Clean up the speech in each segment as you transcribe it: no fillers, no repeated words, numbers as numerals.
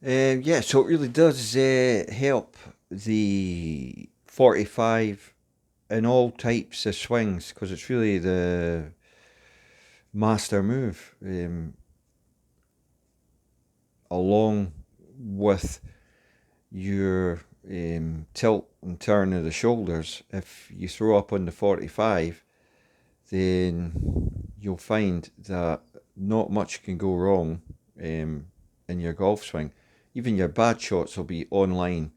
Yeah, so it really does help the 45 in all types of swings because it's really the master move, along with your tilt and turn of the shoulders. If you throw up on the 45, then you'll find that not much can go wrong in your golf swing. Even your bad shots will be online.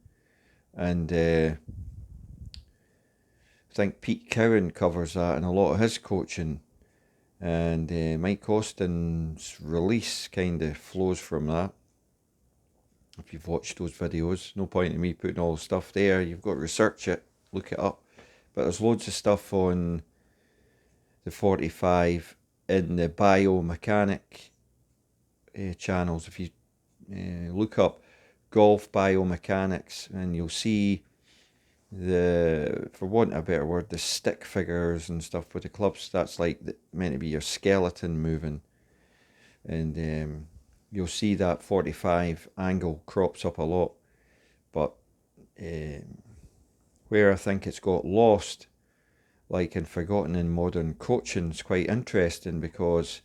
And I think Pete Cowan covers that in a lot of his coaching. And Mike Austin's release kind of flows from that. If you've watched those videos, no point in me putting all the stuff there. You've got to research it, look it up. But there's loads of stuff on the 45 in the biomechanic channels. If you look up golf biomechanics, and you'll see for want of a better word, the stick figures and stuff with the clubs. That's like meant to be your skeleton moving, and you'll see that 45 angle crops up a lot. But um, where I think it's got lost, like and forgotten in modern coaching, is quite interesting because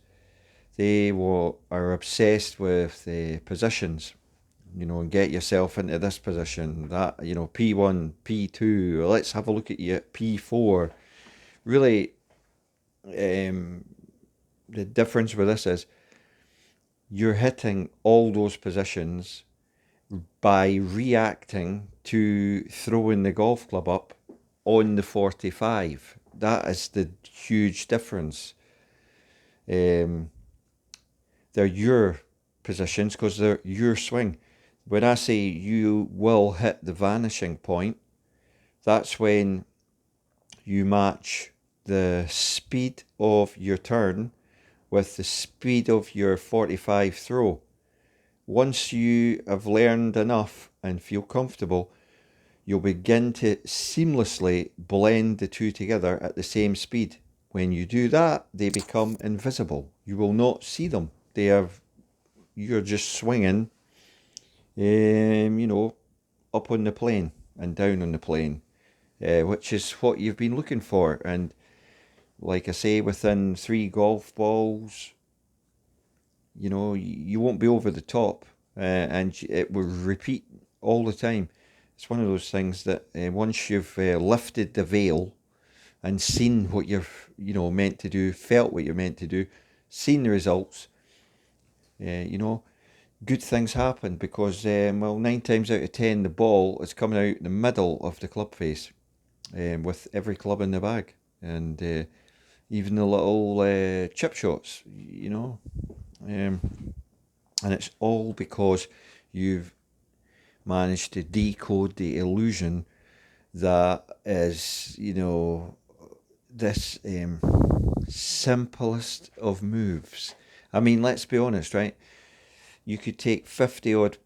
are obsessed with the positions, and get yourself into this position, that, P1, P2, let's have a look at you at P4. Really, um, the difference with this is you're hitting all those positions by reacting to throwing the golf club up on the 45. That is the huge difference. Um, they're your positions because they're your swing. When I say you will hit the vanishing point, that's when you match the speed of your turn with the speed of your 45 throw. Once you have learned enough and feel comfortable, you'll begin to seamlessly blend the two together at the same speed. When you do that, they become invisible. You will not see them. You're just swinging, you know, up on the plane and down on the plane, which is what you've been looking for. And like I say, within three golf balls, you won't be over the top, and it will repeat all the time. It's one of those things that once you've lifted the veil and seen what you're, meant to do, felt what you're meant to do, seen the results, you know, good things happen because, well, 9 times out of 10, the ball is coming out in the middle of the club face, with every club in the bag, and even the little chip shots, and it's all because you've managed to decode the illusion that is, this simplest of moves. I mean, let's be honest, right? You could take 50 odd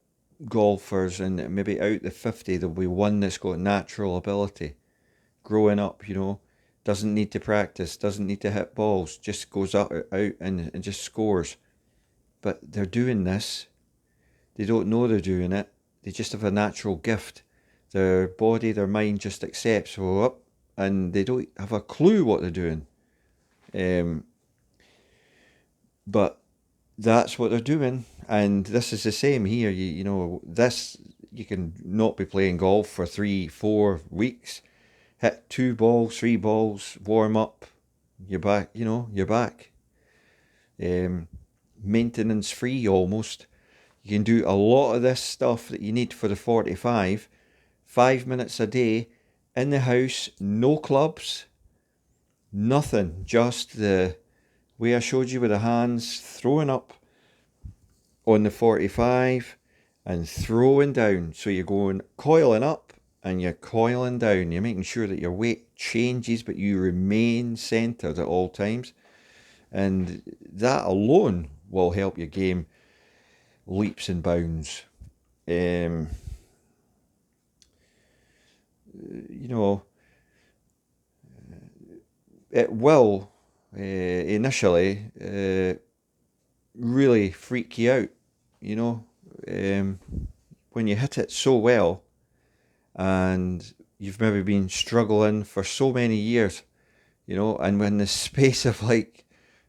golfers, and maybe out the 50, there'll be one that's got natural ability. Growing up, doesn't need to practice, doesn't need to hit balls, just goes out and just scores. But they're doing this. They don't know they're doing it. They just have a natural gift. Their body, their mind just accepts, oh, up, and they don't have a clue what they're doing. Um, but that's what they're doing. And this is the same here. You can not be playing golf for 3, 4 weeks, hit 2 balls, 3 balls, warm up, you're back, you're back. Um, Maintenance free almost. You can do a lot of this stuff that you need for the 45, 5 minutes a day, in the house, no clubs, nothing, just the way I showed you with the hands, throwing up on the 45 and throwing down. So you're going coiling up and you're coiling down. You're making sure that your weight changes, but you remain centered at all times. And that alone will help your game leaps and bounds. Um, you know, it will initially really freak you out. You know, when you hit it so well, and you've maybe been struggling for so many years, and when the space of like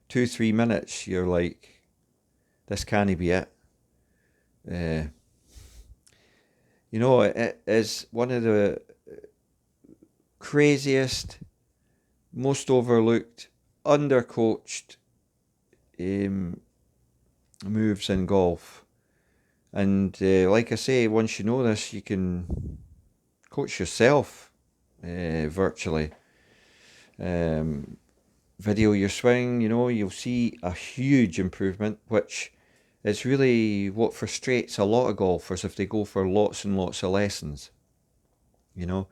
2-3 minutes, you're like, this can't be it. Uh, it is one of the craziest, most overlooked, undercoached um, moves in golf. And like I say, once you know this, you can coach yourself virtually. Video your swing, you'll see a huge improvement, which is really what frustrates a lot of golfers if they go for lots and lots of lessons. You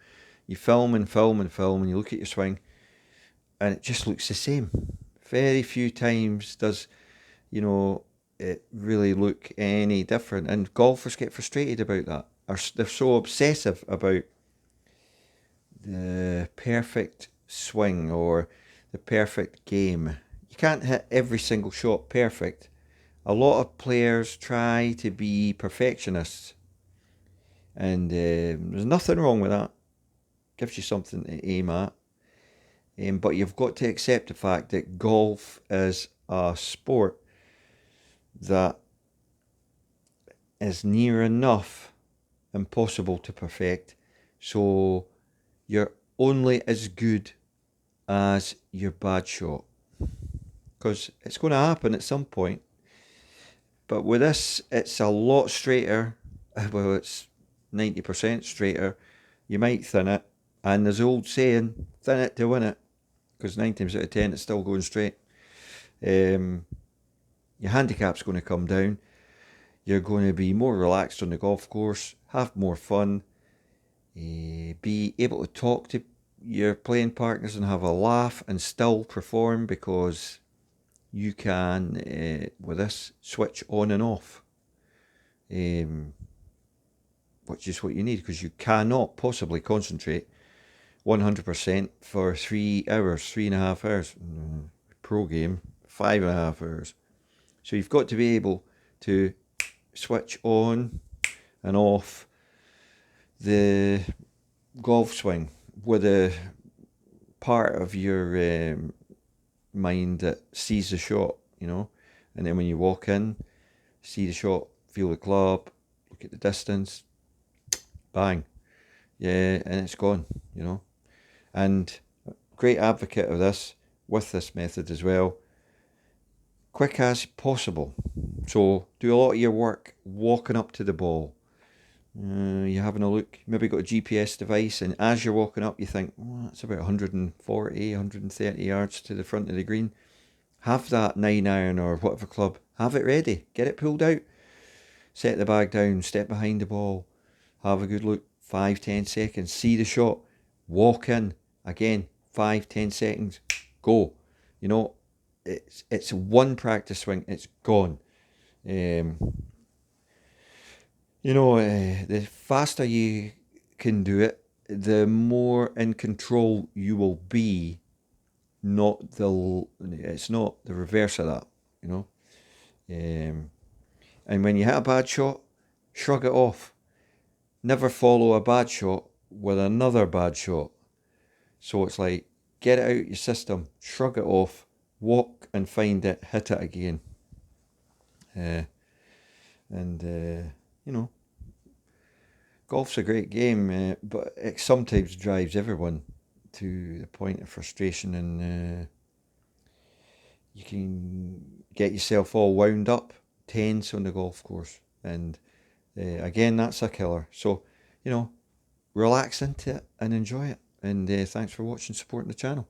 film and film and film, and you look at your swing, and it just looks the same. Very few times does, it really look any different. And golfers get frustrated about that. They're so obsessive about the perfect swing or the perfect game. You can't hit every single shot perfect. A lot of players try to be perfectionists, and there's nothing wrong with that. Gives you something to aim at. But you've got to accept the fact that golf is a sport that is near enough impossible to perfect. So you're only as good as your bad shot. Because it's going to happen at some point. But with this, it's a lot straighter. Well, it's 90% straighter. You might thin it. And there's the old saying, thin it to win it. Because 9 times out of 10, it's still going straight. Your handicap's going to come down. You're going to be more relaxed on the golf course, have more fun, be able to talk to your playing partners and have a laugh and still perform, because you can, with this, switch on and off, which is what you need, because you cannot possibly concentrate 100% for 3 hours, 3.5 hours. Pro game, 5.5 hours. So you've got to be able to switch on and off the golf swing with a part of your mind that sees the shot, and then when you walk in, see the shot, feel the club, look at the distance, bang, yeah, and it's gone, and great advocate of this with this method as well. Quick as possible. So do a lot of your work walking up to the ball. You're having a look, maybe got a GPS device, and as you're walking up, you think, that's about 140, 130 yards to the front of the green. Have that 9-iron or whatever club, have it ready, get it pulled out, set the bag down, step behind the ball, have a good look, 5-10 seconds, see the shot, walk in, again, 5-10 seconds, go. It's one practice swing, it's gone. The faster you can do it, the more in control you will be. It's not the reverse of that, and when you hit a bad shot, shrug it off. Never follow a bad shot with another bad shot. So it's like, get it out your system, shrug it off, walk and find it, hit it again. Golf's a great game, but it sometimes drives everyone to the point of frustration, and you can get yourself all wound up, tense on the golf course, and again, that's a killer. So, relax into it and enjoy it, and thanks for watching, supporting the channel.